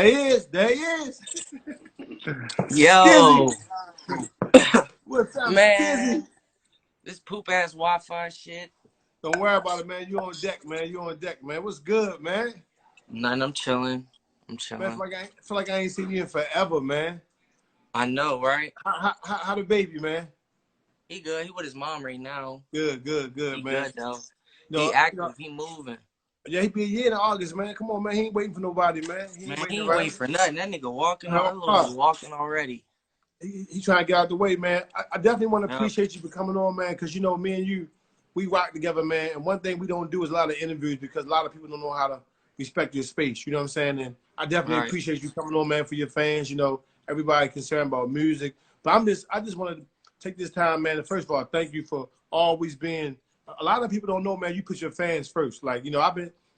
There he is. There he is. Yo, Skizzy. What's up, Skizzy? man, this poop ass Wi-Fi shit. Don't worry about it, man. You on deck, man. You on deck, man. What's good, man? None. I'm chilling. I'm Man, chilling. I feel like I ain't seen you in forever, man. I know, right? How the baby, man? He good. He with his mom right now. Good, He man. good though. No, He active. He moving. yeah, he be a year in August, man. Come on, man. He ain't waiting for nobody, man. He ain't Man, waiting he ain't waiting around. for nothing. That nigga walking. No, That little nigga walking already. he trying to get out the way, man. I definitely want to Yep. appreciate you for coming on, man, because you know me and you, we rock together, man. And one thing we don't do is a lot of interviews because a lot of people don't know how to respect your space. You know what I'm saying? And I definitely Right. appreciate you coming on, man, for your fans. You know, everybody concerned about music. But I just want to take this time, man. And first of all, thank you for always being. A lot of people don't know, man. You put your fans first. Like, you know,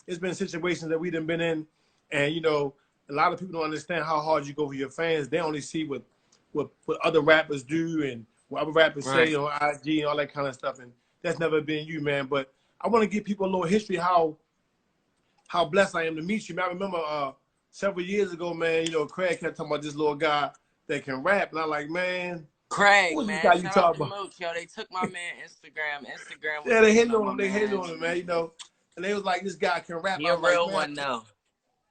it's been situations that we done been in, and you know, a lot of people don't understand how hard you go for your fans. They only see what other rappers do and what other rappers say Right. on IG and all that kind of stuff. And that's never been you, man. But I want to give people a little history how blessed I am to meet you. Man, I remember several years ago, man, you know, Craig kept talking about this little guy that can rap. And I'm like, man, Craig, who's this man. guy you Shout out talking to about? Mooch. Yo, they took my man Instagram. Instagram was Yeah, they hating hated on on my him. They hated on man. him, man, you know. And they was like, this guy can rap. He I a was like, real man, one though.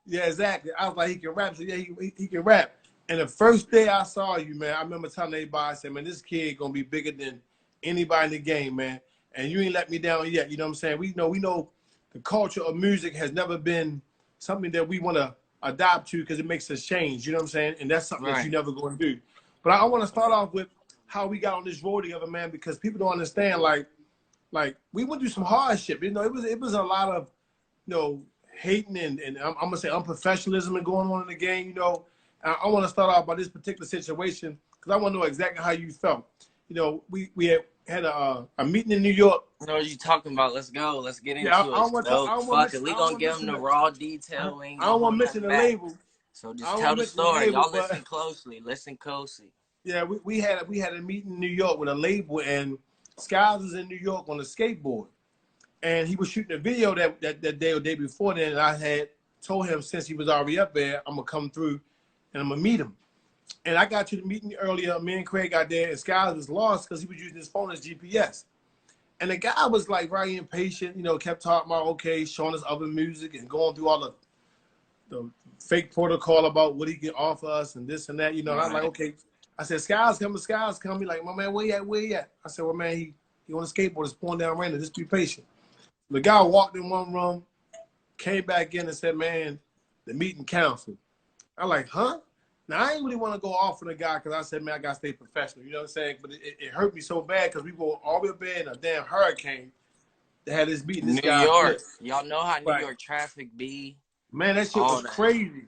yeah, exactly. I was like, he can rap. So yeah, he can rap. And the first day I saw you, man, I remember telling everybody, I said, man, this kid gonna be bigger than anybody in the game, man. And you ain't let me down yet. You know what I'm saying? We know the culture of music has never been something that we want to adopt to because it makes us change. You know what I'm saying? And that's something that you Right. never going to do. But I want to start Right. off with how we got on this road together, man, because people don't understand. Like we went through some hardship. You know, it was a lot of hating and I'm gonna say unprofessionalism and going on in the game. You know, and I want to start off by this particular situation because I want to know exactly how you felt. You know, we had a meeting in New York. You know what you talking about? Let's go. Let's get Yeah, into I it. don't want to. I So don't want fuck to. it. I We don't gonna want to give them mention the it. raw detail. We ain't I gonna don't want hold to mention nothing the back. label. So I just don't tell want to the mention the story. label, Y'all but listen closely. Listen closely. yeah, we had a meeting in New York with a label, and Skiles was in New York on a skateboard, and he was shooting a video that day or day before then. And I had told him since he was already up there, I'm gonna come through, and I'm gonna meet him. And I got to the meeting earlier. Me and Craig got there, and Skiles was lost because he was using his phone as GPS. And the guy was like very impatient, you know, kept talking about okay, showing us other music and going through all the fake protocol about what he can offer us and this and that, you know. And I'm like, Right. okay. I said, Skiles coming. He like, my man, where you at? Where you at? I said, well, man, he on a skateboard, it's pouring down raining. Just be patient. The guy walked in one room, came back in and said, man, the meeting canceled. I'm like, huh? Now, I ain't really want to go off on the guy because I said, man, I got to stay professional. You know what I'm saying? But it hurt me so bad because we were all the way up there in a damn hurricane that had this meeting. This New guy York. flipped. Y'all know how New Right. York traffic be. Man, that shit All was that. crazy.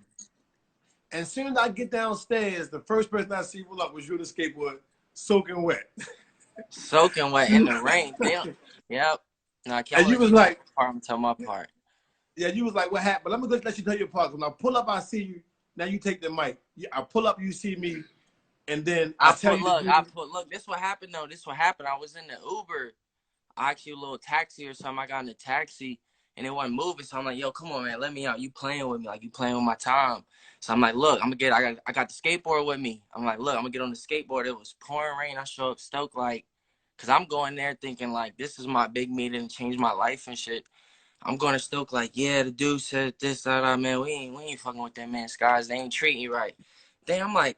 And as soon as I get downstairs, the first person I see roll up was you on the skateboard, soaking wet. Soaking wet in the rain. Damn. Yep. Nah, I can't And you let was you tell like, my part. I'm telling my part. yeah, you was like, what happened? But let me just let you tell your part. When I pull up, I see you. Now you take the mic. I pull up, you see me, and then I tell you to do. Look, this what happened though. This what happened. I was in the Uber. I actually a little taxi or something. I got in the taxi and it wasn't moving. So I'm like, yo, come on, man, let me out. You playing with me. Like you playing with my time. So I'm like, look, I got the skateboard with me. I'm like, look, I'm gonna get on the skateboard. It was pouring rain. I show up stoked like, cause I'm going there thinking like this is my big meeting to change my life and shit. I'm going to Stoke like, yeah, the dude said this, that, man. We ain't fucking with that man, Skies. They ain't treating you right. Then I'm like,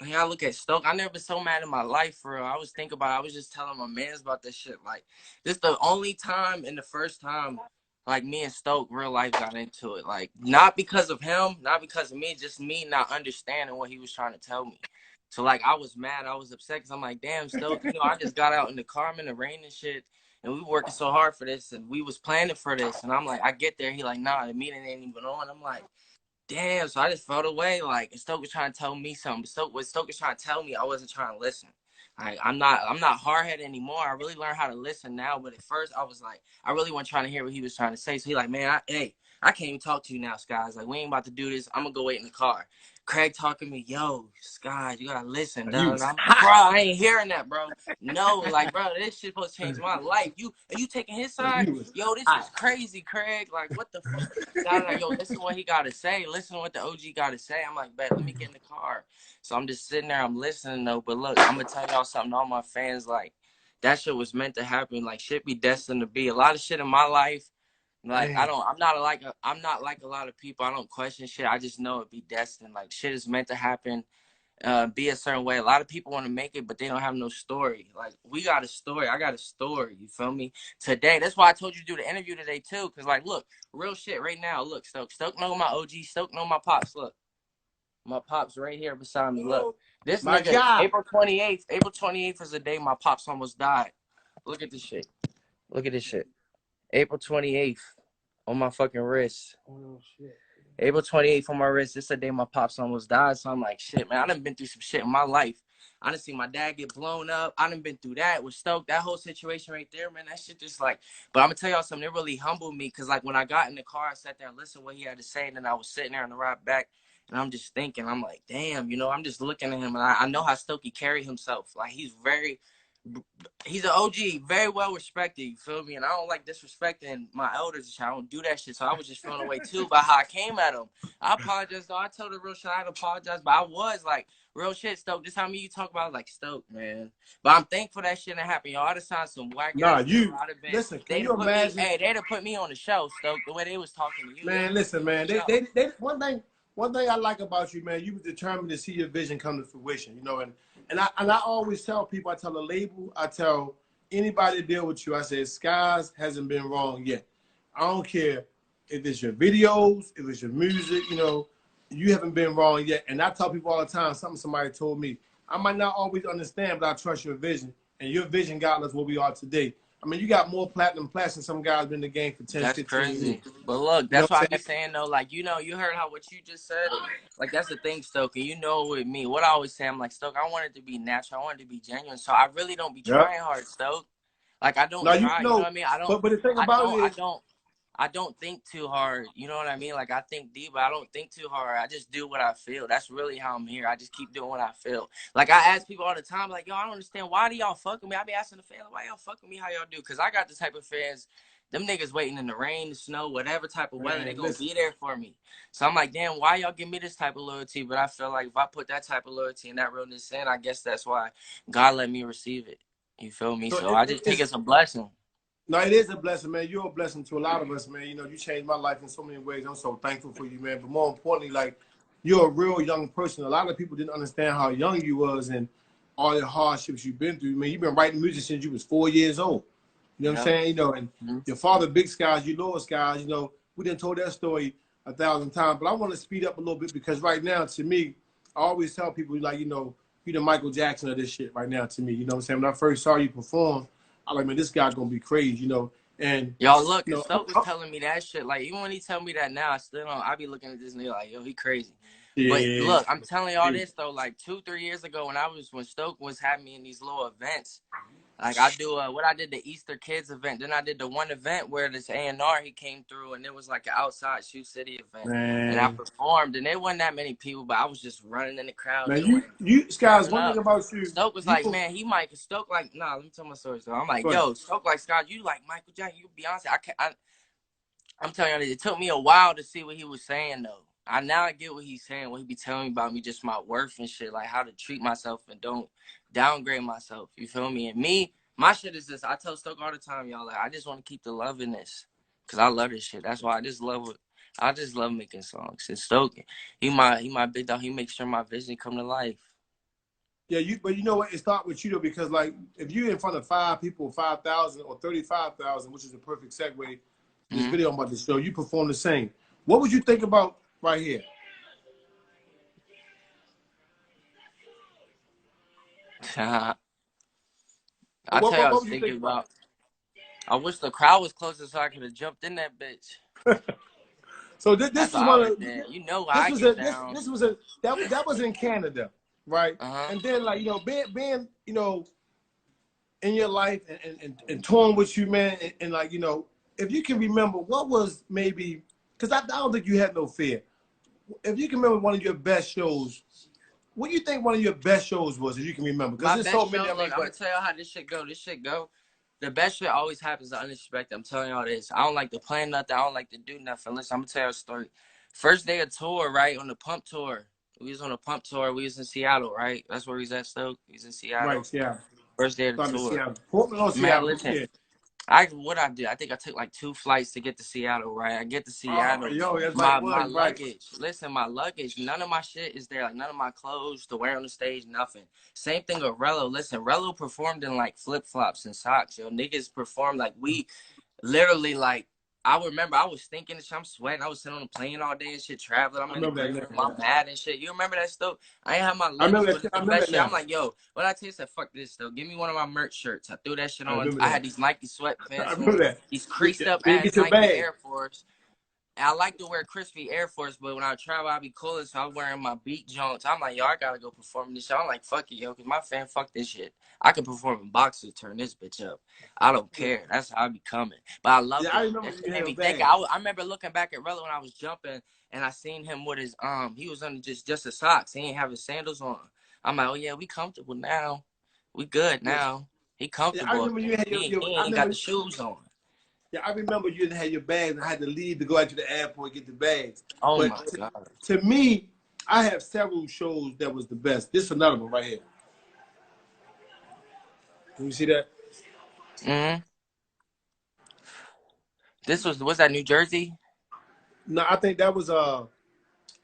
I look at Stoke. I never been so mad in my life for real. I was thinking about it. I was just telling my mans about this shit. Like, this the only time and the first time like me and Stoke real life got into it. Like, not because of him, not because of me, just me not understanding what he was trying to tell me. So like I was mad, I was upset because I'm like, damn, Stoke, I just got out in the car in the rain and shit. And we were working so hard for this and we was planning for this. And I'm like, I get there, he like, nah, the meeting ain't even on. I'm like, damn, so I just felt away. Like Stoke was trying to tell me something. Stoke was trying to tell me, I wasn't trying to listen. I'm not hard headed anymore. I really learned how to listen now. But at first I was like, I really wasn't trying to hear what he was trying to say. So he like, man, hey, I can't even talk to you now, Skies. Like, we ain't about to do this. I'm gonna go wait in the car. Craig talking to me, yo, Skies, you gotta listen. You Dog. was I'm like, hot. bro, I ain't hearing that, bro. No, like, bro, this shit supposed to change my life. Are you taking his side? You was Yo, this hot. is crazy, Craig. Like, what the fuck? Sky's like, yo, listen what he gotta say. Listen to what the OG gotta say. I'm like, bet, let me get in the car. So I'm just sitting there, I'm listening though. But look, I'm gonna tell y'all something. All my fans, like, that shit was meant to happen. Like, shit be destined to be. A lot of shit in my life. Like, Man. I'm not like a lot of people. I don't question shit. I just know it be destined. Like, shit is meant to happen, be a certain way. A lot of people want to make it, but they don't have no story. Like, we got a story. I got a story. You feel me? Today, that's why I told you to do the interview today too. Cause like, look, real shit right now. Look, Stoke know my OG. Stoke know my pops. Look, my pops right here beside me. Look, this My nigga. God. April 28th. April 28th is the day my pops almost died. Look at this shit. Look at this shit. April 28th on my fucking wrist. Oh, shit. April 28th on my wrist. This is the day my pops almost died. So I'm like, shit, man, I done been through some shit in my life. I done seen my dad get blown up. I done been through that with Stoke. That whole situation right there, man, that shit just like, but I'm gonna tell y'all something, it really humbled me. Cause like when I got in the car, I sat there and listened to what he had to say. And then I was sitting there on the ride back and I'm just thinking, I'm like, damn, you know, I'm just looking at him and I know how Stokey carried himself. Like he's an OG, very well respected, you feel me? And I don't like disrespecting my elders and shit. I don't do that shit. So I was just feeling away too about how I came at him. I apologize though. I told the real shit. I had to apologize, but I was like, real shit, Stoke. This how me you talk about. I was like, Stoke, man. But I'm thankful that shit didn't happen. Y'all, I'd have signed some whack Nah, ass deal. you I'd have been. listen. Can you imagine? They'd have put me on the show, Stoke. The way they was talking to you, Man, listen, man. the They one thing I like about you, man, you were determined to see your vision come to fruition, you know, and I always tell people, I tell the label, I tell anybody to deal with you, I say Skies hasn't been wrong yet. I don't care if it's your videos, if it's your music, you know, you haven't been wrong yet. And I tell people all the time, something somebody told me, I might not always understand, but I trust your vision. And your vision got us where we are today. I mean, you got more platinum plaques than some guys been in the game for 10, That's 15 crazy. years. But look, You know that's why what I I'm be saying? saying though, like, you know, you heard how what you just said. Like that's the thing, Stokey. You know with me, what I always say, I'm like, Stoke, I want it to be natural. I want it to be genuine. So I really don't be Yeah. trying hard, Stoke. Like I don't Now, you try, you know know, what I mean? but the thing I about it don't I is, don't I don't think too hard. You know what I mean? Like I think deep, but I don't think too hard. I just do what I feel. That's really how I'm here. I just keep doing what I feel. Like I ask people all the time, like, yo, I don't understand why do y'all fuck with me? I be asking the fans, why y'all fuck with me? How y'all do? Cause I got the type of fans, them niggas waiting in the rain, the snow, whatever type of weather, they man, gonna listen. be there for me. So I'm like, damn, why y'all give me this type of loyalty? But I feel like if I put that type of loyalty and that realness in, I guess that's why God let me receive it. You feel me? So So I just think it's it's a blessing. no, it is a blessing, man. You're a blessing to a lot of us, man. You know, you changed my life in so many ways. I'm so thankful for you, man. But more importantly, like you're a real young person. A lot of people didn't understand how young you was and all the hardships you've been through. Man, you've been writing music since you was 4 years old. You know what I'm Yep. saying? You know, and Mm-hmm. your father, Big Skies, you Lower Skies, you know, we done told that story 1,000 times. But I want to speed up a little bit because right now, to me, I always tell people, like, you know, you the Michael Jackson of this shit right now to me. You know what I'm saying? When I first saw you perform, I like, man, this guy's gonna be crazy, you know. And Y'all look, you and know, Stoke was telling me that shit. Like, even when he tell me that now, I still don't. I be looking at this nigga like, yo, he crazy. But yeah, look, I'm telling y'all this though. Like 2-3 years ago, when Stoke was having me in these little events, like I do what I did the Easter Kids event. Then I did the one event where this A&R he came through, and it was like an outside Shoe City event, and I man, performed, and there wasn't that many people, but I was just running in the crowd man, doing you Skies. turning One thing up. about you, Stoke was you like, go man, he might Stoke like, nah. Let me tell my story. So I'm like, ahead. yo, Stoke like Scott, you like Michael Jackson, you Beyonce. I'm telling you, it took me a while to see what he was saying though. I now get what he's saying, what he be telling me about me, just my worth and shit, like how to treat myself and don't downgrade myself. You feel me? And me, my shit is this. I tell Stoke all the time, y'all, like I just want to keep the love in this, cause I love this shit. That's why I just love it. I just love making songs. And Stoke, he my big dog. He makes sure my vision come to life. Yeah, but you know what? It starts with you though, because like if you're in front of 5 people, 5,000 or 35,000, which is a perfect segue to this Mm-hmm. video I'm about to show, you perform the same. What would you think about right here? I tell you, I What was would you thinking think about? about. I wish the crowd was closer so I could have jumped in that bitch. So That's this what is I one would of have did. You know how this I was get a down. this was a that was in Canada, right? Uh-huh. And then like you know being you know in your life and torn with you, man, and like you know if you can remember what was maybe because I don't think you had no fear. If you can remember one of your best shows, what do you think one of your best shows was, if you can remember? Because My there's best so many show, of them. look, I'm gonna tell y'all how this shit go. This shit go. The best shit always happens unexpected. I'm telling y'all this. I don't like to plan nothing. I don't like to do nothing. Listen, I'm gonna tell you a story. First day of tour, right? On the pump tour. We was on a pump tour. We was in Seattle, right? That's where he's at, Stoke. He's in Seattle. Right, yeah. First day of the Started tour. Seattle. Portland or Man, Seattle? listen. Yeah. What I did, I think I took like 2 flights to get to Seattle, right? I get to Oh, Seattle. yo, that's My right. Right. luggage, listen, my luggage, none of my shit is there. Like none of my clothes to wear on the stage, nothing. Same thing with Rello. Listen, Rello performed in like flip-flops and socks, yo. Niggas performed like we literally like I remember I was thinking I'm sweating. I was sitting on the plane all day and shit, traveling. I'm I in the remember green that. room. I'm mad and shit. You remember that stuff? I ain't have my I luggage, remember but that. it's I the remember best that shit. I'm now. like, yo, what I tell you, said, fuck this though. Give me one of my merch shirts. I threw that shit I on. remember I that. had these Nike I sweatpants remember on, that. these You creased up didn't ass get your Nike bag. Air Force. I like to wear crispy Air Force, but when I travel, I be cooler, so I'm wearing my beat joints. I'm like, yo, I gotta go perform this shit. I'm like, fuck it, yo, because my fan, fuck this shit. I can perform in boxers, turn this bitch up. I don't Yeah. care. That's how I be coming. But I Yeah, loved I it. remember That you shit had made a me think. bag. I remember looking back at Rello when I was jumping, and I seen him with his, he was under just his socks. He ain't have his sandals on. I'm like, oh, yeah, we comfortable now. We good Yeah. now. He Yeah, I comfortable up remember there. you had He I ain't got remember. the shoes on. Yeah, I remember you didn't have your bags and I had to leave to go out to the airport and get the bags. Oh, But my God. to me, I have several shows that was the best. This is another one right here. Can you see that? Mm-hmm. Was that New Jersey? No, I think that was I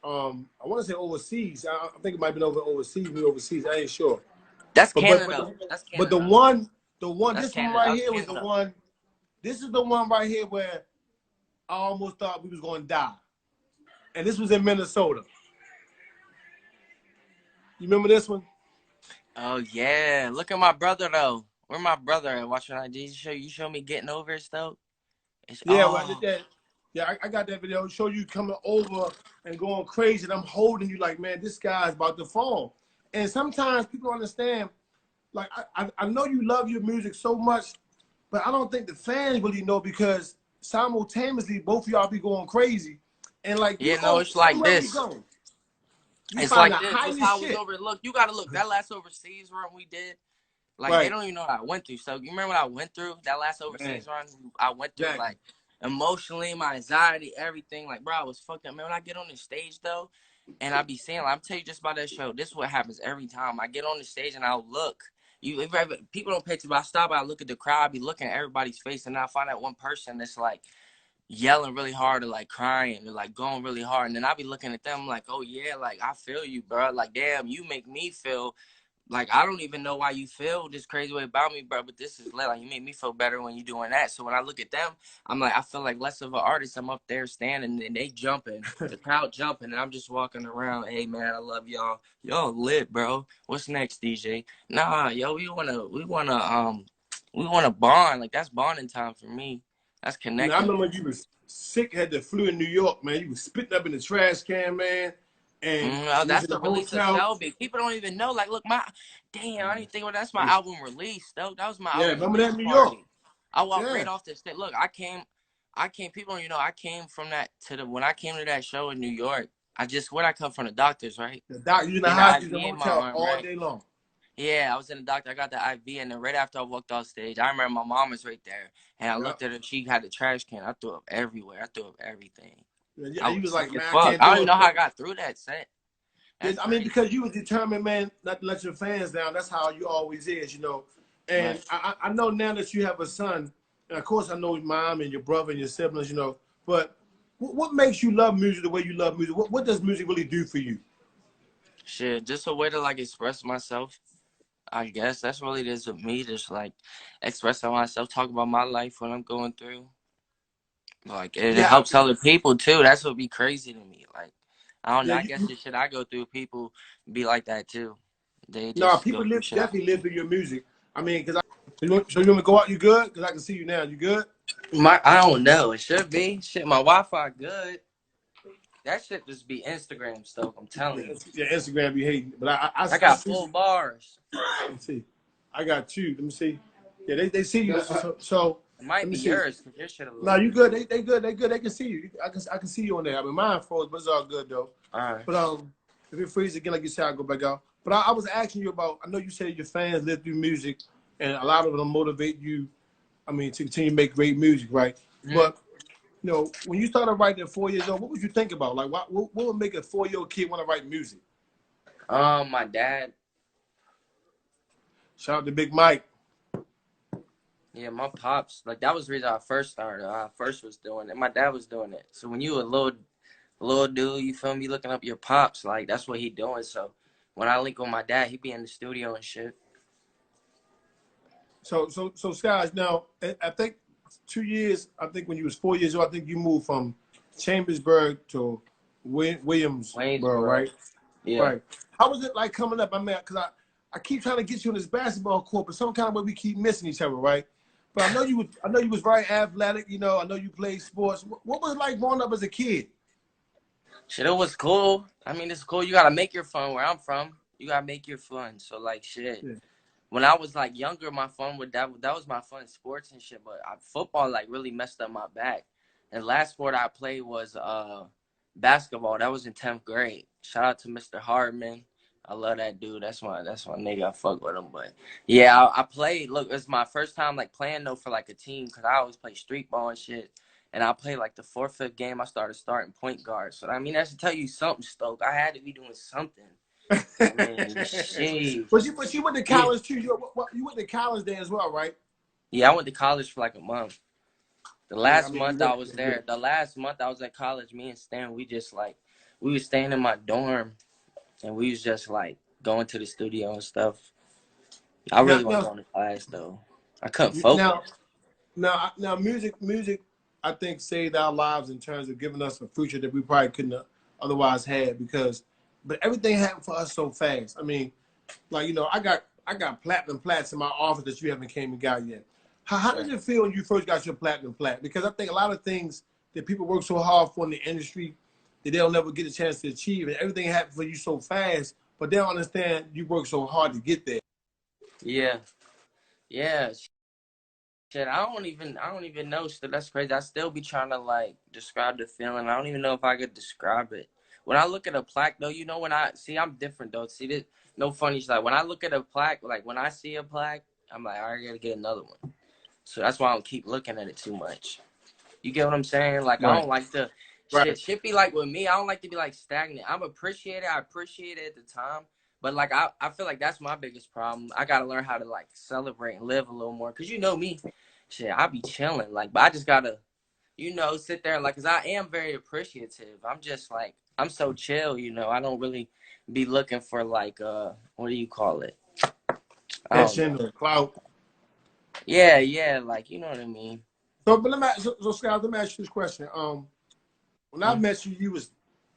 want to say overseas. I think it might have been overseas. I ain't sure. That's But Canada. That's the Canada. one, That's this one Canada. That right was here was the Canada. one. This is the one right here where I almost thought we was going to die, and this was in Minnesota. You remember this one? Oh yeah. Look at my brother though. Where my brother at? Watching IG. You show me getting over it though. It's Yeah, well, oh I got that video. Show you coming over and going crazy, and I'm holding you like, man, this guy's about to fall. And sometimes people don't understand. Like, I know you love your music so much, but I don't think the fans really know because simultaneously both of y'all be going crazy, and like you yeah, no, go it's like everywhere we this. go, you It's find like the this. This highest how it was shit. over. Look, you gotta look. That last overseas run we did. Like they Right, don't even know what I went through. So you remember what I went through? That last man. overseas run, I went through Exactly. like emotionally, my anxiety, everything. Like, bro, I was fucked up. Man, when I get on the stage though, and I be saying, like, I'm tell you just about that show. This is what happens every time. I get on the stage and I'll look. People don't pay attention, but I stop. I look at the crowd. I be looking at everybody's face, and I find that one person that's like yelling really hard or like crying or like going really hard, and then I be looking at them like, oh yeah, like I feel you, bro. Like damn, you make me feel. Like, I don't even know why you feel this crazy way about me, bro, but this is lit. Like, you make me feel better when you doing that. So when I look at them, I'm like, I feel like less of an artist. I'm up there standing and they jumping, the crowd jumping, and I'm just walking around. Hey, man, I love y'all. Y'all lit, bro. What's next, DJ? Nah, yo, we wanna bond. Like, that's bonding time for me. That's I connecting. remember you was sick, had the flu in New York, man. You was spitting up in the trash can, man, and Oh, you was that's in the the release of hotel. Shelby. People don't even know. Like, look, damn, I didn't think about that's my album release, though. That was my Yeah, album remember that release in New York? party. I walked Yeah. right off the stage. Look, I came. People don't, I came from when I came to that show in New York. Where'd I come from? The doctors, right? The doc, you in the Getting the hospital, IV the in my hotel arm, all right? day long. Yeah, I was in the doctor. I got the IV, and then right after I walked off stage, I remember my mom was right there, and I Yeah. looked at her. She had the trash can. I threw up everywhere. I threw up everything. Yeah, I you was was sick like, as man, I fuck. can't I don't do even it. know how I got through that set. Yeah, That's I mean, crazy. because you was determined, man, not to let your fans down. That's how you always is, And Right. I know now that you have a son, and of course I know your mom and your brother and your siblings, but what makes you love music the way you love music? What does music really do for you? Shit, just a way to like express myself. I guess that's really it is with me, just like expressing myself, talk about my life, what I'm going through. Like it Yeah, helps other people too. That's what be crazy to me. Like I don't know. yeah. I guess the shit I go through, people be like that too. They No, just go people through shit. definitely live through your music. I mean, so you want me to go out? You good? Because I can see you now. You good? I don't know. It should be shit. My Wi-Fi good. That shit just be Instagram stuff. I'm telling you. Yeah, Instagram be hating, but I I got see. full bars. Let me see. I got two. Let me see. Yeah, they see you. So Might Let me be see. yours, because your shit a No, little you weird. good. They good. They good. They can see you. I can see you on there. I mean, mine froze, but it's all good though. All right. But if it freezes again, like you said, I'll go back out. But I was asking you about. I know you said your fans live through music, and a lot of them motivate you. I mean, to continue to make great music, right? Mm-hmm. But you know, when you started writing at 4 years old, what would you think about? Like, what would make a 4-year-old kid want to write music? My dad. Shout out to Big Mike. Yeah, my pops. Like that was the reason I first started. I first was doing it. My dad was doing it. So when you a little dude, you feel me, looking up your pops, like that's what he doing. So when I link with my dad, he be in the studio and shit. So, guys, now I think 2 years. I think when you was 4 years old, I think you moved from Chambersburg to Williamsboro, Waynesboro. right? Yeah. Right. How was it like coming up? I mean, because I keep trying to get you in this basketball court, but some kind of way we keep missing each other, right? But I know you was very athletic. You know, I know you played sports. What was it like growing up as a kid? Shit, it was cool. I mean, it's cool. You gotta make your fun where I'm from. You gotta make your fun. So like shit. Yeah. When I was like younger, my fun with that was my fun sports and shit. But football like really messed up my back. And last sport I played was basketball. That was in 10th grade. Shout out to Mr. Hardman. I love that dude. That's my nigga. I fuck with him. But yeah, I played. Look, it's my first time like playing though for like a team because I always play street ball and shit. And I played like the 4th, 5th game. I started starting point guard. So I mean, that should tell you something, Stoke. I had to be doing something. I mean, shit. But you went to Yeah. college too. You went to college there as well, right? Yeah, I went to college for like a month. The Yeah, I last mean you month I went. was there, the last month I was at college, me and Stan, we just like, we was staying in my dorm and we was just like going to the studio and stuff. I Now really wasn't now going to class though. I couldn't now focus. now music I think saved our lives in terms of giving us a future that we probably couldn't have otherwise had but everything happened for us so fast. I mean, like I got platinum plats in my office that you haven't came and got yet. How did it feel when you first got your platinum plat? Because I think a lot of things that people work so hard for in the industry that they'll never get a chance to achieve, and everything happened for you so fast, but they don't understand you work so hard to get there. Yeah. Yeah. Shit, I don't even know. So that's crazy. I still be trying to like describe the feeling. I don't even know if I could describe it. When I look at a plaque though, you know, when I see, I'm different though. See this, no funny shit. Like when I look at a plaque, like when I see a plaque, I'm like, I gotta get another one. So that's why I don't keep looking at it too much. You get what I'm saying? Like I Right. don't like to Right. shit be like with me. I don't like to be like stagnant. I'm appreciate it. I appreciate it at the time. But like I feel like that's my biggest problem. I gotta learn how to like celebrate and live a little more. Cause you know me, shit, I be chilling. Like, but I just gotta, you know, sit there like, cause I am very appreciative. I'm just like, I'm so chill, you know. I don't really be looking for like what do you call it? I don't Passion know. or clout. Yeah, yeah, like you know what I mean. But Scott, let me ask you this question. When I Mm. met you,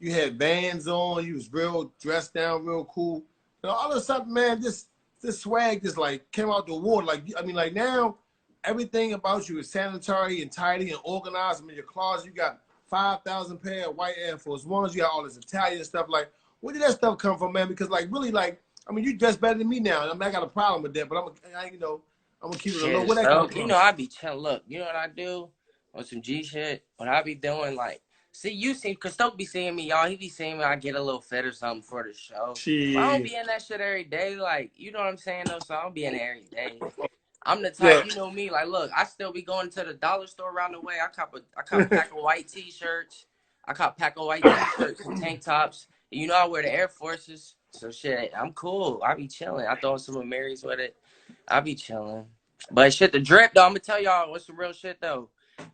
you had Vans on, you was real dressed down, real cool. And all of a sudden, man, this swag just like came out the water. Like I mean, like now everything about you is sanitary and tidy and organized. I mean, your closet, you got 5,000 pair of white Air Force Ones. You got all this Italian stuff. Like, where did that stuff come from, man? Because like really, like I mean, you dress better than me now. I mean, I got a problem with that, but I'm gonna keep it low. Shit, Where that come so you from? know I be chilling. Look, you know what I do on some G shit. What I be doing, like, see, you see, cause Stoke be seeing me, y'all. He be seeing me. I get a little fit or something for the show. But I don't Shit. be in that shit every day. Like, you know what I'm saying though. So I don't be in it every day. I'm the type, Yeah. you know me. Like, look, I still be going to the dollar store around the way. I cop a pack of white t-shirts. I cop a pack of white t-shirts and tank tops. And you know I wear the Air Forces. So shit, I'm cool. I be chilling. I throw some of Mary's with it. I be chilling. But shit, the drip though, I'm gonna tell y'all what's some real shit though.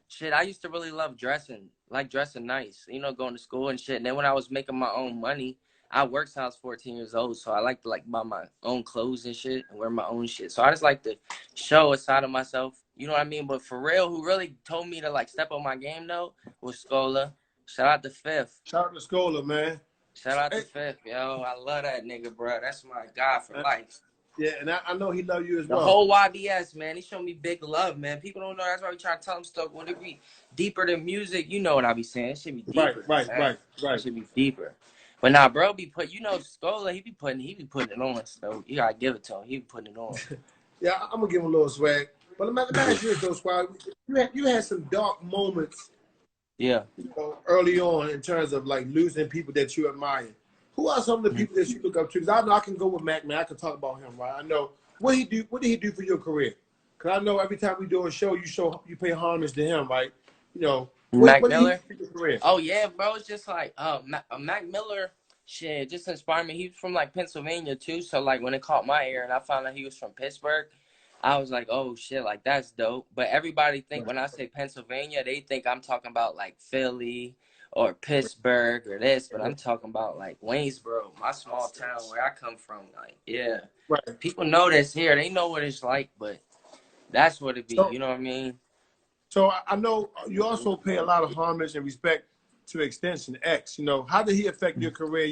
Shit, I used to really love dressing, like dressing nice, you know, going to school and shit. And then when I was making my own money, I worked since I was 14 years old, so I like to like buy my own clothes and shit and wear my own shit. So I just like to show a side of myself, you know what I mean? But for real, who really told me to like step on my game though was Scola. Shout out to Fifth. Shout out to Scholar, man. Shout out to Hey, Fifth, yo. I love that nigga, bro. That's my guy for life. yeah, and I know he love you as The well. whole YBS, man, he showed me big love, man. People don't know. That's why we try to tell them stuff. When it be deeper than music, you know what I be saying. It should be Right, deeper than right, that. right, It right. should be deeper. But nah, bro, be put. You know, Scola, he be putting it on. So you gotta give it to him. He be putting it on. Yeah, I'm gonna give him a little swag. But let me ask you this, though, Squad. You had some dark moments, Yeah. early on in terms of like losing people that you admire. Who are some of the people that you look up to? Because I know I can go with Mac, man. I can talk about him, right? I know what he do. What did he do for your career? Because I know every time we do a show, you pay homage to him, right? Mac What did he do Miller. for your career? Oh yeah, bro. It's just like Mac Miller. Shit, just inspired me. He was from like Pennsylvania too, so like when it caught my ear and I found out he was from Pittsburgh, I was like, oh shit, like that's dope. But everybody think when I say Pennsylvania, they think I'm talking about like Philly or Pittsburgh or this, but I'm talking about like Waynesboro, my small town where I come from. Like, yeah, Right. people know this here. They know what it's like, but that's what it be. So, You know what I mean? so I know you also pay a lot of homage and respect to Extension X. How did he affect your career?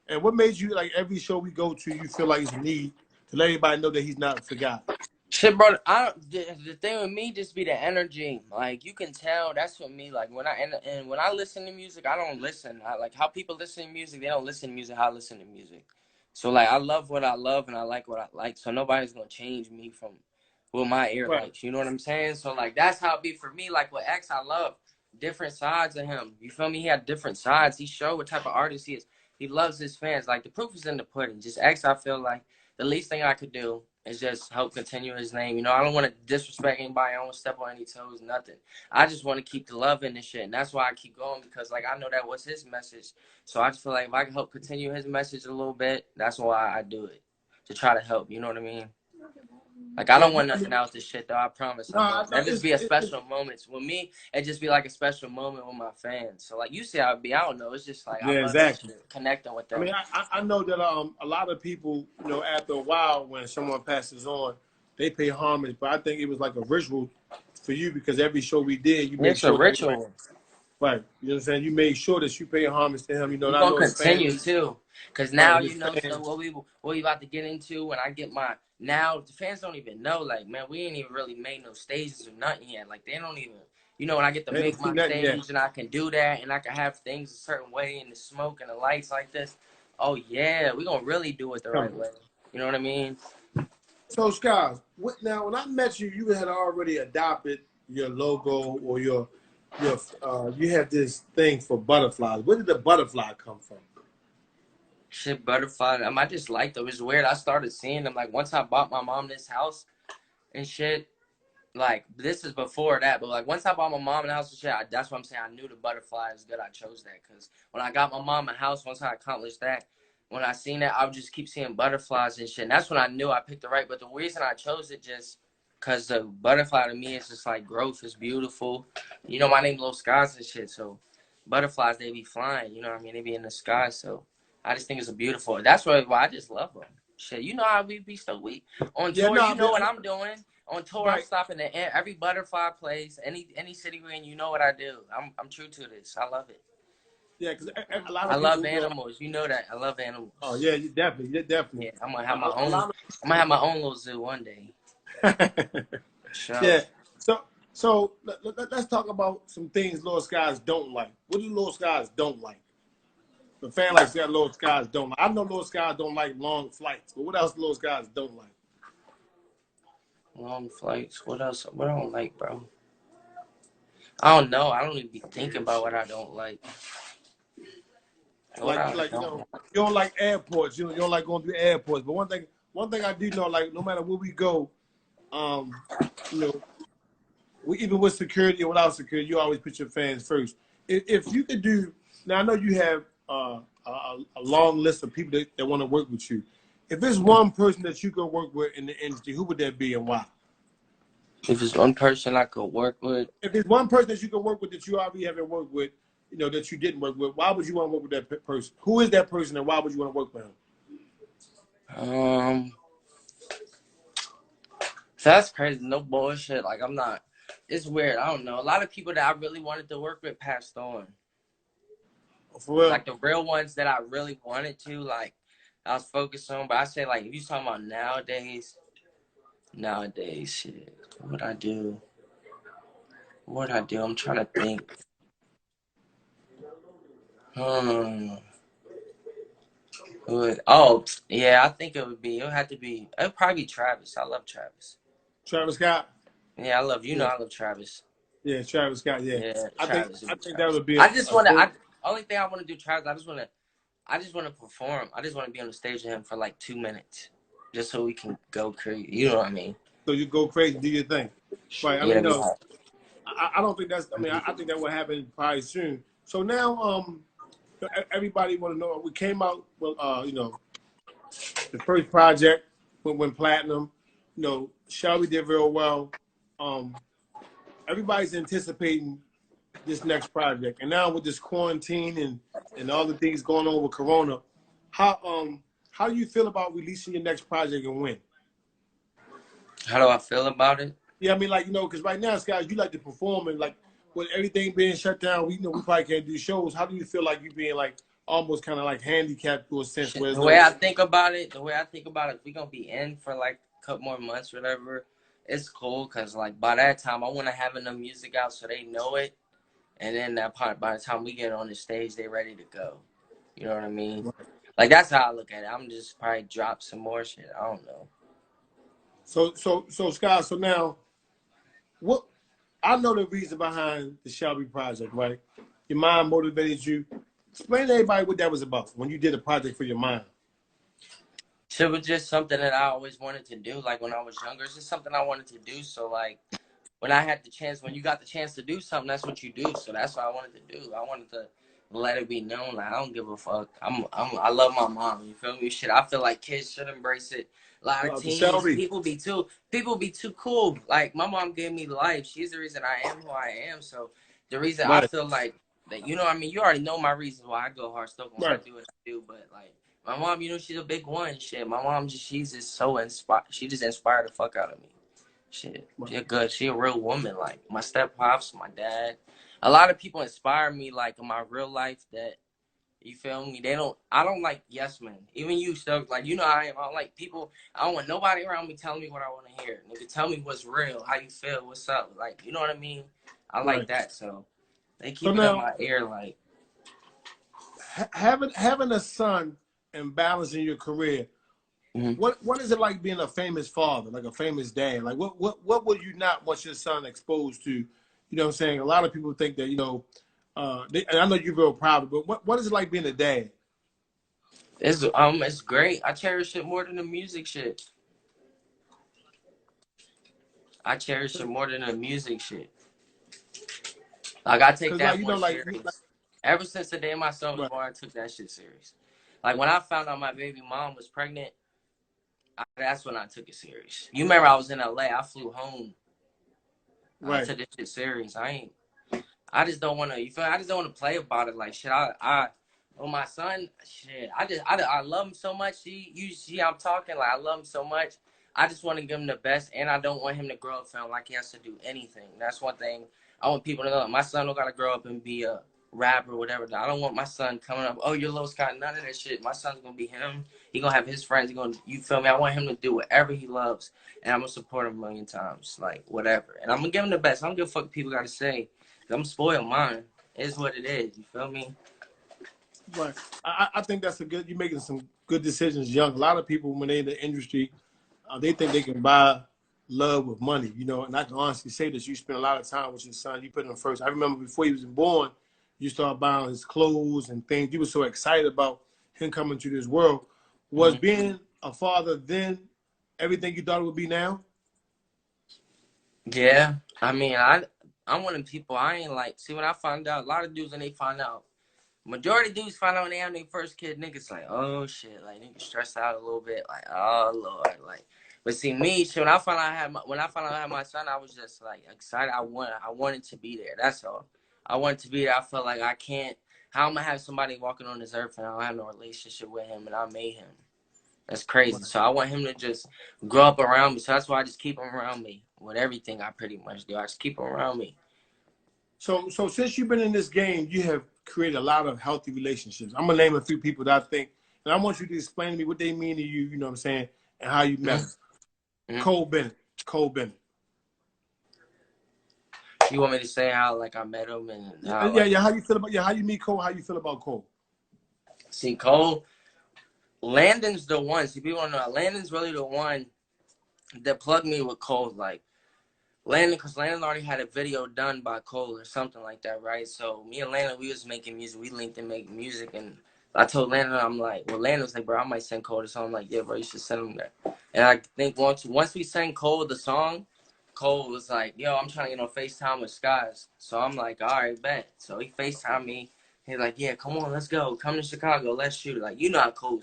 And what made you like every show we go to, you feel like it's a need to let everybody know that he's not forgotten. Shit, bro. The thing with me just be the energy. Like you can tell that's what me. Like when and when I listen to music, I don't listen. I like how people listen to music. They don't listen to music how I listen to music. So like I love what I love and I like what I like. So nobody's gonna change me from what my ear Right. likes. You know what I'm saying? So like that's how it be for me. Like with X, I love different sides of him. You feel me? He had different sides. He showed what type of artist he is. He loves his fans. Like the proof is in the pudding. Just X, I feel like the least thing I could do is just help continue his name. I don't want to disrespect anybody. I don't want to step on any toes, nothing. I just want to keep the love in this shit. And that's why I keep going because, like, I know that was his message. So I just feel like if I can help continue his message a little bit, that's why I do it, to try to help. You know what I mean? Like, I don't want nothing else this shit, though. I promise No, I don't. That just be a it's special moment. With me, it just be like a special moment with my fans. So, like, you see how it be. I don't know. It's just like, I yeah, love that exactly. shit, connecting with I them. mean, I know that a lot of people, after a while, when someone passes on, they pay homage. But I think it was like a ritual for you because every show we did, you made It's a sure that it was like, ritual. right. You know what I'm saying? You made sure that you pay homage to him. And We're I gonna know his continue family, too, cause right? now His so fans, what we about to get into when I get my now the fans don't even know, like, man, we ain't even really made no stages or nothing yet. Like they don't even, when I get to they don't make see my nothing yet. stage and I can do that and I can have things a certain way and the smoke and the lights like this. Oh yeah, we gonna really do it the right way. You know what I mean? So, Skiles, now when I met you, you had already adopted your logo or you have this thing for butterflies. Where did the butterfly come from? Shit, butterfly. I just liked them. It's weird. I started seeing them like once I bought my mom this house and shit. Like this is before that, but like once I bought my mom a house and shit, that's what I'm saying. I knew the butterfly is good. I chose that because when I got my mom a house, once I accomplished that, when I seen that, I would just keep seeing butterflies and shit. And that's when I knew I picked the right. But the reason I chose it just because the butterfly to me is just like growth is beautiful. My name Little Skies and shit. So butterflies they be flying. You know what I mean? They be in the sky. So I just think it's a beautiful. That's why I just love them. Shit, you know how we be so weak on Yeah, tour. no, You know what I'm doing. On tour, I'm right. stopping at every butterfly place, any city we're in. You know what I do. I'm true to this. I love it. Yeah, because a lot I of love people, animals. You know that. I love animals. oh yeah, you definitely. Yeah, I'm gonna have my A own. lot I'm gonna have my own little zoo one day. of, So yeah. So let's talk about some things Lord Skies don't like. What do Lord Skies don't like? The fan like that Lord Skies don't like. I know Lord Skies don't like long flights, but what else Lord Skies don't like? long flights. What else? What I don't like, bro? I don't know. I don't even be thinking about what I don't like. What I Like don't. you don't like airports. You don't like going through airports. But one thing I do know, like no matter where we go, um, you know, we even with security or without security, you always put your fans first. If you could do now, I know you have a long list of people that want to work with you. If there's one person that you could work with in the industry, who would that be and why? If it's one person I could work with, If there's one person that you could work with that you already haven't worked with, that you didn't work with, why would you want to work with that person? Who is that person and why would you want to work with him? um, so that's crazy. No bullshit. Like I'm not. It's weird. I don't know. A lot of people that I really wanted to work with passed on. For real? Like the real ones that I really wanted to, like I was focused on. But I say like if you talking about nowadays, shit. What I do? What I do? I'm trying to think. Hmm. Oh yeah, I think it would be. It would have to be. It would probably be Travis. I love Travis. Travis Scott? Yeah, I love, Yeah, I love Travis. yeah, Travis Scott. Yeah, Yeah, I think Travis. I think that would be I just a want to. good. Only thing I want to do, Travis. I just want to perform. I just want to be on the stage with him for like 2 minutes, just so we can go crazy. You know what I mean? So you go crazy, do your thing, right? I Yeah, mean, we no, have. I don't think that's. I mean, I think that will happen probably soon. So now, everybody want to know. We came out with, the first project went platinum. You know, Shelby did real well. Um, Everybody's anticipating this next project, and now with this quarantine and all the things going on with Corona, how do you feel about releasing your next project and when? How do I feel about it? Yeah, I mean, like, because right now, guys, you like to perform, and like with everything being shut down, we probably can't do shows. How do you feel like you being like almost kind of like handicapped to a sense where Shit, there's the way no I think about it, if we gonna be in for like a couple more months, whatever, it's cool. Cause like by that time, I want to have enough music out so they know it, and then that part, by the time we get on the stage, they ready to go. You know what I mean? Like that's how I look at it. I'm just probably drop some more shit. I don't know. so Scott. So now, what I know the reason behind the Shelby project, right? Your mom motivated you. Explain to everybody what that was about when you did a project for your mom. Shit was just something that I always wanted to do. Like when I was younger, it's just something I wanted to do. So like when I had the chance, when you got the chance to do something, that's what you do. So that's what I wanted to do. I wanted to let it be known. Like I don't give a fuck. I love my mom. You feel me? Shit, I feel like kids should embrace it. A lot of To teens, Shelby, people be too cool. Like my mom gave me life. She's the reason I am who I am. So the reason I right, feel like that, I mean, you already know my reasons why I go hard Stokey, why I right, do what I do. But like my mom, she's a big one. Shit, my mom she's just so inspired. She just inspired the fuck out of me. Shit, right. she a good. She a real woman. Like my step pops, my dad. A lot of people inspire me. Like in my real life, that you feel me. They don't. I don't like yes men. Even you, stuff like I am. I don't like people. I don't want nobody around me telling me what I want to hear. Nigga, tell me what's real. How you feel? What's up? Like you know what I mean. I like Right. that. So they So keep it in now, my ear. Like having a son and balancing your career, mhm. what is it like being a famous father, like a famous dad? Like what would you not want your son exposed to? You know what I'm saying? A lot of people think that, and I know you're real proud, but what is it like being a dad? It's great. I cherish it more than the music shit. I cherish it more than the music shit. Like I take Cause that like more like serious. Ever since the day my son was right, born, I took that shit serious. Like when I found out my baby mom was pregnant, that's when I took it serious. You remember I was in LA, I flew home. I right, took this shit serious. I just don't want to. You feel? I just don't want to play about it. Like shit. Well, my son, shit. I love him so much. You see, I'm talking like I love him so much. I just want to give him the best, and I don't want him to grow up feeling like he has to do anything. That's one thing I want people to know. My son don't gotta grow up and be a rapper or whatever. I don't want my son coming up. Oh, you're Lil Scott. None of that shit. My son's gonna be him. He gonna have his friends. He gonna. You feel me? I want him to do whatever he loves, and I'm gonna support him a million times. Like whatever, and I'm gonna give him the best. I don't give a fuck what people gotta say. I'm spoiled. Mine is what it is. You feel me? right. I think that's you're making some good decisions young. A lot of people when they're in the industry, they think they can buy love with money, and I can honestly say this. You spend a lot of time with your son. You put him first. I remember before he was born, you started buying his clothes and things. You were so excited about him coming to this world. Was Mm-hmm. being a father then everything you thought it would be now? Yeah. I mean, I'm one of them people. I ain't like. See, when I find out, a lot of dudes when they find out, majority of dudes find out when they have their first kid, niggas like, oh shit, like niggas stressed out a little bit, like, oh lord, like. But see me, shit, when I found out I had my son, I was just like excited. I wanted to be there. That's all. I wanted to be there. I felt like I can't. How am I have somebody walking on this earth and I don't have no relationship with him and I made him? That's crazy. So I want him to just grow up around me. So that's why I just keep him around me with everything I pretty much do. I just keep him around me. So since you've been in this game, you have created a lot of healthy relationships. I'm gonna name a few people that I think, and I want you to explain to me what they mean to you. You know what I'm saying, and how you met them. Mm-hmm. Cole Bennett. Cole Bennett. You want me to say how like I met him and Yeah, how like yeah. How you feel about how you meet Cole? How you feel about Cole? see Cole? Landon's the one. See, people don't know. Landon's really the one that plugged me with Cole. Like Landon, because Landon already had a video done by Cole or something like that, right? So me and Landon, we was making music. We linked in making music, and I told Landon, I'm like, well, Landon was like, bro, I might send Cole the song. I'm like, yeah, bro, you should send him that. And I think once we sang Cole the song, Cole was like, yo, I'm trying to get on FaceTime with Skies. So I'm like, all right, bet. So he FaceTimed me. He's like, yeah, come on, let's go. Come to Chicago, let's shoot it. Like, you know how Cole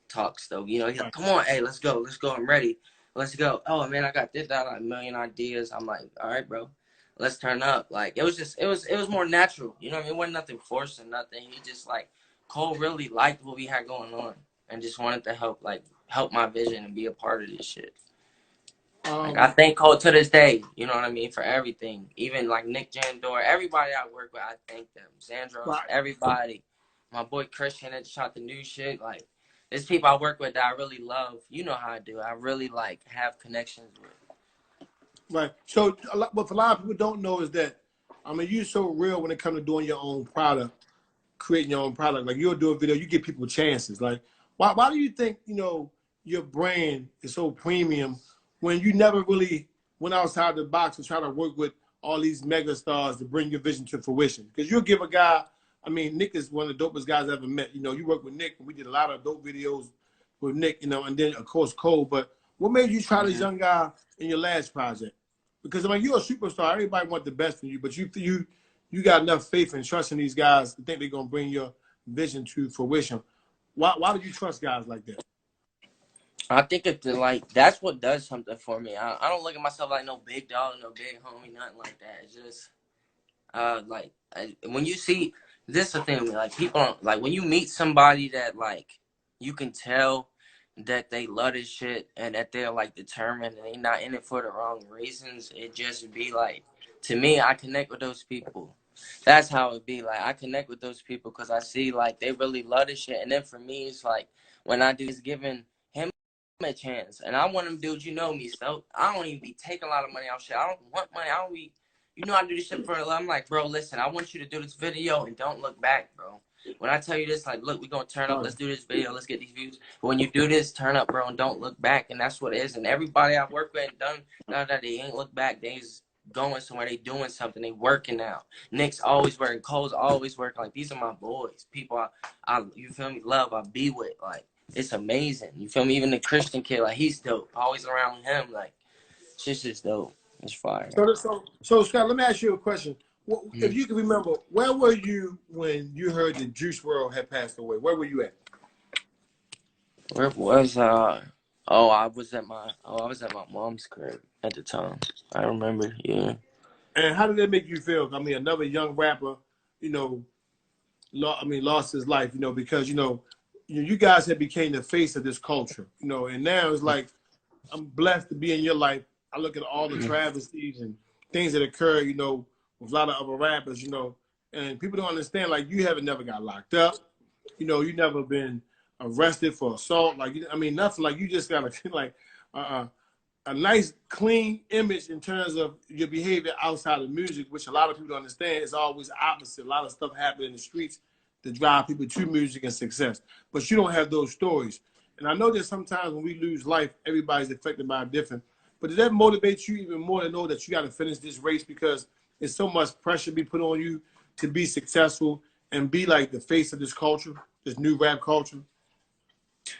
talks, though. You know, he's like, come on, hey, let's go, I'm ready. Let's go. Oh man, I got this, that, like a million ideas. I'm like, all right, bro, let's turn up. Like it was more natural. You know what I mean? It wasn't nothing forced or nothing. He just like Cole really liked what we had going on and just wanted to help my vision and be a part of this shit. Like I thank Cole to this day. You know what I mean, for everything. Even like Nick Jandor, everybody I work with, I thank them. Sandros, everybody. My boy Christian that shot the new shit. Like there's people I work with that I really love. You know how I do. I really like have connections with. Right. So what a lot of people don't know is that, I mean, you're so real when it comes to doing your own product, creating your own product. Like you'll do a video, you give people chances. Like why do you think, you know, your brand is so premium when you never really went outside the box and try to work with all these mega stars to bring your vision to fruition? Because you'll give a guy, I mean, Nick is one of the dopest guys I ever met. You know, you work with Nick, and we did a lot of dope videos with Nick, you know, and then of course Cole. But what made you try this young guy in your last project? Because I mean, you're a superstar. Everybody wants the best from you, but you got enough faith and trust in these guys to think they're gonna bring your vision to fruition. Why do you trust guys like that? I think it's like that's what does something for me. I don't look at myself like no big dog, no big homie, nothing like that. It's just when you see this is the thing, like people don't, like when you meet somebody that like you can tell that they love this shit and that they're like determined and they not in it for the wrong reasons. It just be like, to me, I connect with those people. That's how it be. Like I connect with those people because I see like they really love this shit. And then for me, it's like when I do is giving him a chance. And I want him, dude, you know me, so I don't even be taking a lot of money out shit. I don't want money. I don't be, you know, I do this shit for a love. I'm like, bro, listen, I want you to do this video and don't look back, bro. When I tell you this, like, look, we're going to turn up. Let's do this video. Let's get these views. But when you do this, turn up, bro, and don't look back. And that's what it is. And everybody I work with and done, now that they ain't look back, they just going somewhere. They doing something. They working out. Nick's always working. Cole's always working. Like, these are my boys. People I you feel me, love, I be with. Like, it's amazing. You feel me? Even the Christian kid, like, he's dope. Always around him. Like, shit's just dope. It's fire. So Scott, let me ask you a question. If you can remember, where were you when you heard that Juice WRLD had passed away? Where were you at? Where was I was at my mom's crib at the time. I remember, yeah. And how did that make you feel? I mean, another young rapper, you know, lost his life, you know, because you guys had became the face of this culture, you know, and now it's like I'm blessed to be in your life. I look at all the travesties and things that occur, you know, with a lot of other rappers, you know, and people don't understand, like, you haven't never got locked up. You know, you never been arrested for assault. Like, I mean, nothing. Like, you just got like a nice, clean image in terms of your behavior outside of music, which a lot of people don't understand. It's always opposite. A lot of stuff happens in the streets to drive people to music and success. But you don't have those stories. And I know that sometimes when we lose life, everybody's affected by it different. But does that motivate you even more to know that you got to finish this race because there's so much pressure be put on you to be successful and be like the face of this culture, this new rap culture?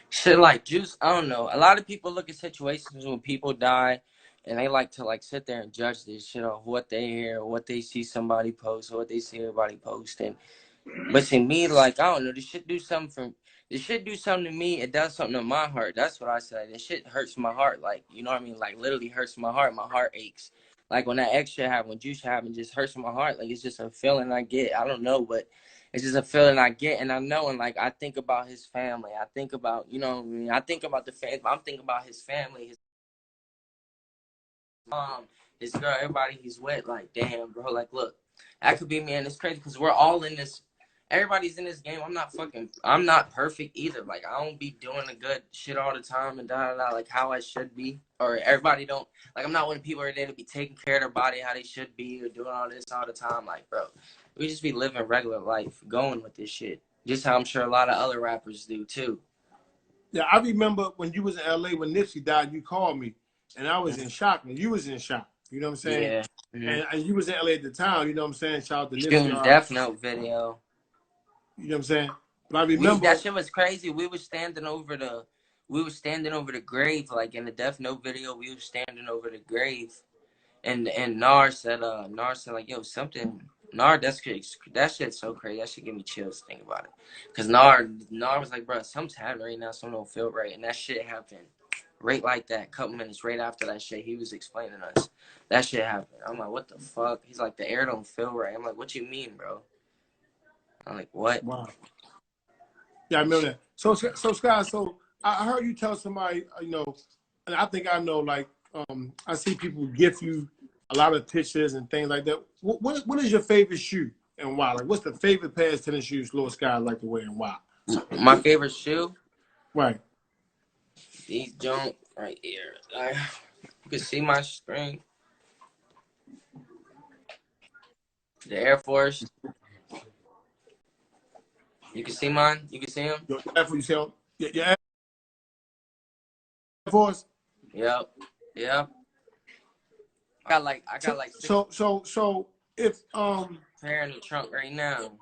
Shit like Juice, I don't know. A lot of people look at situations when people die and they like to like sit there and judge this shit off what they hear, or what they see somebody post, or what they see everybody posting. But to me, like, I don't know, this shit do something to me. It does something to my heart. That's what I say. This shit hurts my heart. Like, you know what I mean? Like, literally hurts my heart. My heart aches. Like, when that extra happened, when Juice happened, just hurts my heart. Like, it's just a feeling I get. I don't know, but it's just a feeling I get. And I know, and, like, I think about his family. I think about, you know what I mean? I think about the fans. I'm thinking about his family, his mom, his girl, everybody he's with. Like, damn, bro. Like, look, that could be me, and it's crazy because we're all in this. Everybody's in this game. I'm not perfect either. Like, I don't be doing the good shit all the time and da da da, like how I should be. Or everybody don't, like, I'm not one of the people that they to be taking care of their body how they should be or doing all this all the time. Like, bro, we just be living regular life, going with this shit. Just how I'm sure a lot of other rappers do too. Yeah, I remember when you was in LA when Nipsey died, you called me, and I was in shock, and you was in shock. You know what I'm saying? Yeah. Mm-hmm. And you was in LA at the time. You know what I'm saying? Shout out to Shooting Nipsey. Death Note video. You know what I'm saying? But I We remember that shit was crazy. We were standing over the grave, like in the Death Note video. We were standing over the grave, and Nar said like, yo, something. Nar, that shit's so crazy. That shit give me chills to think about it. Cause Nar was like, bro, something's happening right now. Something don't feel right, and that shit happened right like that. Couple minutes right after that shit, he was explaining us. That shit happened. I'm like, what the fuck? He's like, the air don't feel right. I'm like, what you mean, bro? I'm like, what? wow. Yeah, I remember that. So Scott, so I heard you tell somebody, you know, and I think I know, like, I see people gift you a lot of pictures and things like that. What is your favorite shoe and why? Like, what's the favorite pair of tennis shoes Lil Sky like to wear and why? My favorite shoe? Right. These junk right here. You can see my string. The Air Force. You can see mine. You can see them. Your Air Force, you say, your Air Force. Yep. Yep. I got like six So if pair in the trunk right now.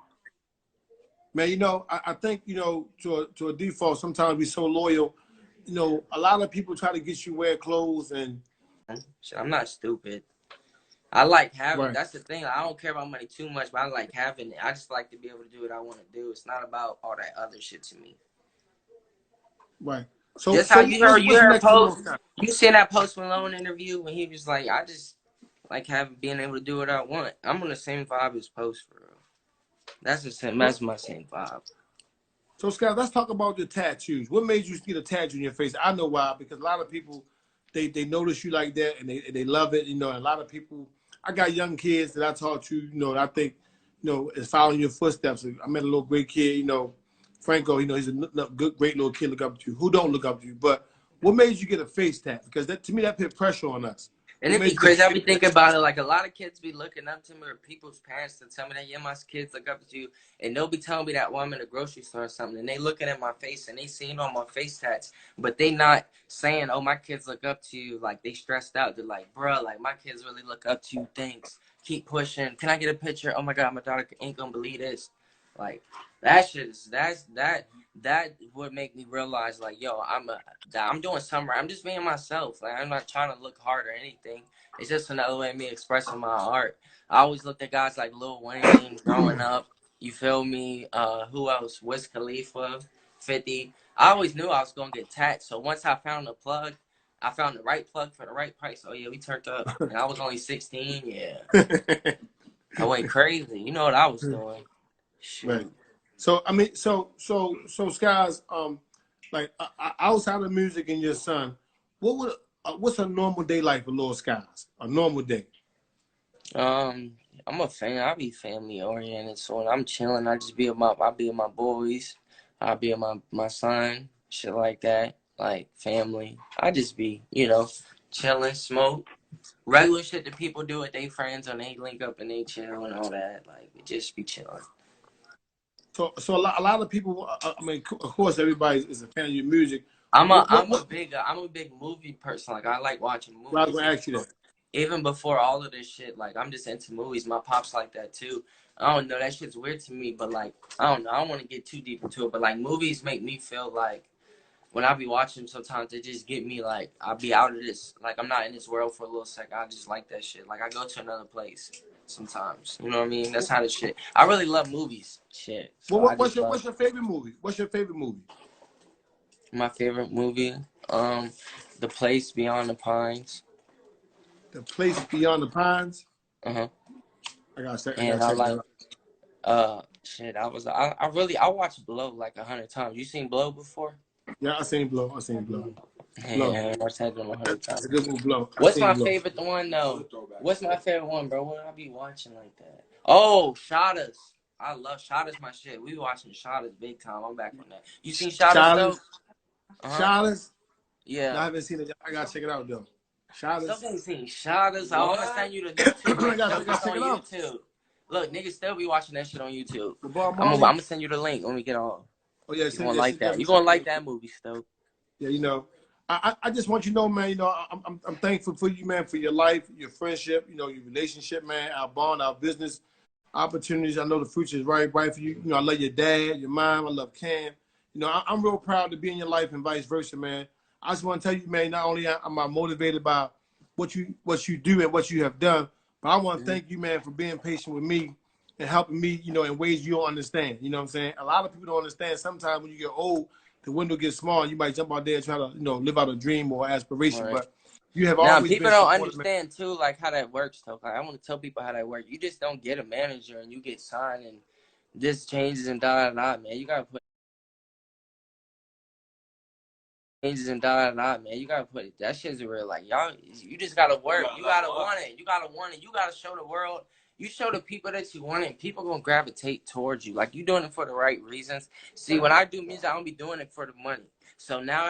man, you know, I think, you know, to a default, sometimes we so loyal. You know, a lot of people try to get you wear clothes and Shit, I'm not stupid. I like having. right. That's the thing. I don't care about money too much, but I like having it. I just like to be able to do what I want to do. It's not about all that other shit to me. Right. So Just how you heard next to Lil post. Sky? You seen that Post Malone interview when he was like, I just like being able to do what I want. I'm on the same vibe as Post for real. That's the same. That's my same vibe. So Scott, let's talk about your tattoos. What made you get a tattoo in your face? I know why, because a lot of people they notice you like that and they love it, you know, and a lot of people I got young kids that I talk to, you know, that I think, you know, is following your footsteps. I met a little great kid, you know, Franco, you know, he's a good, great little kid, look up to you. Who don't look up to you? But what made you get a face tat? Because that, to me, that put pressure on us. And What it'd be made you crazy. get I a be face tat? thinking about it. Like a lot of kids be looking up to me, or people's parents to tell me that, yeah, my kids look up to you, and they'll be telling me that while I'm in the grocery store or something, and they looking at my face and they seeing all my face tats, but they not saying, oh, my kids look up to you. Like they stressed out. They're like, bro, like my kids really look up to you. Thanks. Keep pushing. Can I get a picture? Oh my God, my daughter ain't gonna believe this. Like that shit is that would make me realize, like, yo, I'm doing something right. I'm just being myself. Like, I'm not trying to look hard or anything. It's just another way of me expressing my art. I always looked at guys like Lil Wayne growing up. You feel me? Who else? Wiz Khalifa, 50. I always knew I was gonna get taxed. So once I found the plug, I found the right plug for the right price. Oh yeah, we turned up. And I was only 16. Yeah, I went crazy. You know what I was doing? Right. Shoot. So I mean, so Skies, like outside of music and your son, what's a normal day like for Lil Skies? A normal day. I'm a fan. I be family oriented, so when I'm chilling, I be with my boys. I be with my son, shit like that, like family. I just be, chilling, smoke, regular shit that people do with their friends when they link up and they chill and all that. Like, we just be chilling. So a lot of people. I mean, of course, everybody is a fan of your music. I'm What a big movie person. Like, I like watching well, I was movies. gonna ask you that. Even before all of this shit, like, I'm just into movies. My pop's like that too. I don't know, that shit's weird to me, but like, I don't know, I don't want to get too deep into it, but like, movies make me feel like when I be watching them, sometimes they just get me like, I'll be out of this, like, I'm not in this world for a little second. I just like that shit. Like, I go to another place sometimes. You know what I mean? That's how the shit. I really love movies. Shit. So I just love What's your favorite movie? What's your favorite movie? my favorite movie. The Place Beyond the Pines. The Place Beyond the Pines. Uh-huh. I gotta And I check that like out. shit, I watched Blow like 100 times. You seen Blow before? Yeah, I seen Blow. I seen Blow. Blow. Yeah, I watched that one 100 That's a times. good movie, Blow. I What's seen my Blow. favorite one though? What's my favorite one, bro? What I be watching like that? Oh, Shotters. I love Shotters, my shit. We watching Shotters big time. I'm back on that. You seen Shotters though? Shyless. Uh-huh. Shyless. No, I Yeah. haven't seen it. I gotta check it out though. Shyless. Somebody seen Shotters. I want to send you the YouTube I link. gotta It's check on it out. YouTube. Look, niggas still be watching that shit on YouTube. The Bar I'm Marley. gonna send you the link when we get on. Oh yeah, You gonna like that. You send gonna like me. that movie, Stoke. Yeah, you know. I just want you to know, man, you know, I'm thankful for you, man, for your life, your friendship, you know, your relationship, man, our bond, our business opportunities. I know the future is right for you. You know, I love your dad, your mom, I love Cam. You know, I'm real proud to be in your life and vice versa, man. I just want to tell you, man, not only am I motivated by what you do and what you have done, but I want to thank you, man, for being patient with me and helping me, you know, in ways you don't understand. You know what I'm saying? A lot of people don't understand. Sometimes when you get old, the window gets small, and you might jump out there and try to, you know, live out a dream or aspiration. Right. But you have Now, always people been don't supportive, man. understand, too, like, how that works, though. Like, I want to tell people how that works. You just don't get a manager and you get signed and this changes and da-da-da, man. You got to put changes and da-da-da, man. You got to put it. That shit's real. Like, y'all, you just got to work. You got to want it. You got to want it. You got to show the world. You show the people that you want it, people going to gravitate towards you. Like, you doing it for the right reasons. See, when I do music, I don't be doing it for the money. So now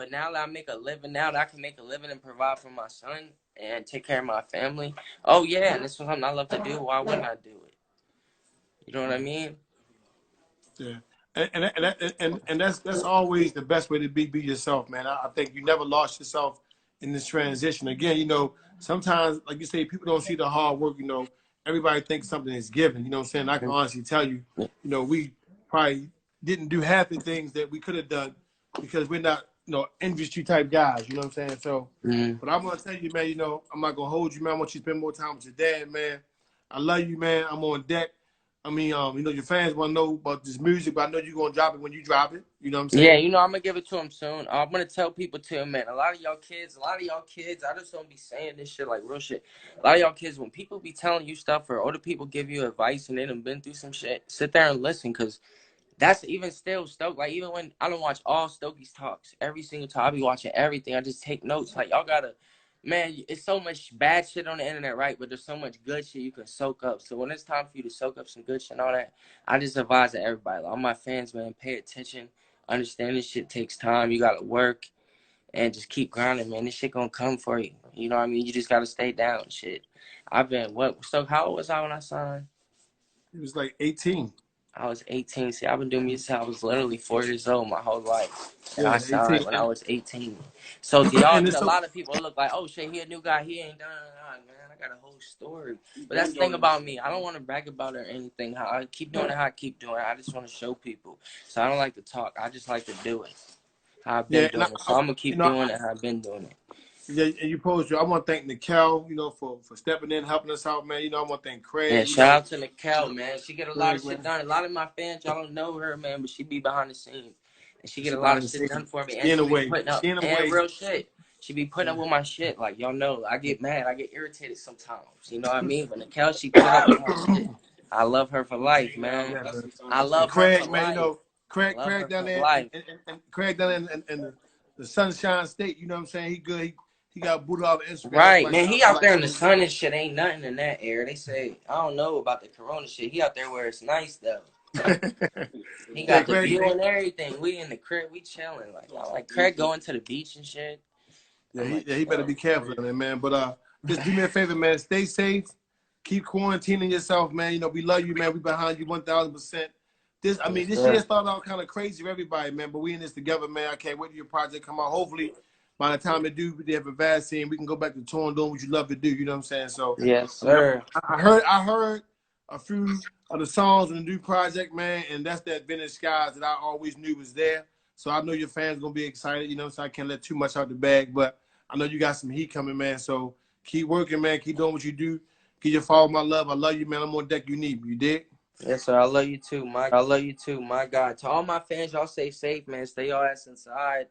now that I make a living, now that I can make a living and provide for my son and take care of my family. Oh yeah, and this is something I love to do. Why wouldn't I do it? You know what I mean? Yeah. And that's always the best way to be yourself, man. I think you never lost yourself in this transition. Again, you know, sometimes, like you say, people don't see the hard work. You know, everybody thinks something is given. You know what I'm saying? I can honestly tell you, you know, we probably didn't do half the things that we could have done because we're not, you know, industry type guys. You know what I'm saying? So, but I'm gonna tell you, man. You know, I'm not gonna hold you, man. I want you to spend more time with your dad, man. I love you, man. I'm on deck. I mean, you know, your fans want to know about this music, but I know you're going to drop it when you drop it. You know what I'm Yeah, saying? you know, I'm going to give it to him soon. I'm going to tell people too, man. A lot of y'all kids, I just don't be saying this shit like real shit. A lot of y'all kids, when people be telling you stuff or other people give you advice and they done been through some shit, sit there and listen, because that's even still Stoke. Like, even when I don't watch all Stokey's talks, every single time I be watching everything, I just take notes. Like, y'all gotta, man, it's so much bad shit on the internet, right? But there's so much good shit you can soak up. So when it's time for you to soak up some good shit and all that, I just advise that everybody, like, all my fans, man, pay attention. Understand this shit takes time. You gotta work and just keep grinding, man. This shit gonna come for you. You know what I mean? You just gotta stay down, shit. I've been, so how old was I when I signed? It was like 18. I was 18. See, I've been doing music since I was literally 4 years old my whole life. And I Yeah, signed 18. when I was 18. So to y'all, And it's a so, lot of people look like, oh, shit, he a new guy. He ain't done nothing, man. I got a whole story. But that's the thing about me. I don't want to brag about it or anything. How I keep doing it how I keep doing it. I just want to show people. So I don't like to talk. I just like to do it. How I've been yeah, and doing it. So I'm going to you keep know, doing it how I've been doing it. yeah, and you posed you. I want to thank Nikel, you know, for stepping in, helping us out, man. You know, I want to thank Yeah, Craig, you shout know. out to Nicole, man. She get a lot of Craig, shit man. done. A lot of my fans, y'all don't know her, man, but she be behind the scenes. And she get She a lot behind of the shit scenes. done for me. She And in she the be way. putting up, She in the and way. real shit. She be putting up with my shit. Like, y'all know, I get mad. I get irritated sometimes. You know what I mean? But Nicole, she put up with my shit. I love her for life, man. Yeah, man. I And love her for Craig, man, you life. know, I love Craig her down for there, life. and Craig down there in the Sunshine State. You know what I'm saying? He good. He got booted off Instagram. Right, man. He I out like there in the seeing sun and shit. Ain't nothing in that air. They say, I don't know about the corona shit. He out there where it's nice, though. He yeah, got the Craig. view and everything. We in the crib, we chilling. Like, I like Craig going to the beach and shit. I'm like, He better be careful down there, man. But just do me a favor, man. Stay safe. Keep quarantining yourself, man. You know, we love you, man. We behind you 1,000%. This year started out kind of crazy for everybody, man. But we in this together, man. I can't wait till your project come out. Hopefully, by the time it do, they have a vaccine, we can go back to touring, doing what you love to do. You know what I'm saying? So, yes, I mean, sir. I heard a few of the songs in the new project, man, and that's that Vintage Skies that I always knew was there. So I know your fans gonna be excited. You know, so I can't let too much out the bag, but I know you got some heat coming, man. So keep working, man. Keep doing what you do. Keep your follow my love. I love you, man. I'm on deck. You need me. You dig? Yes, sir. I love you too, my God. To all my fans, y'all stay safe, man. Stay your ass inside.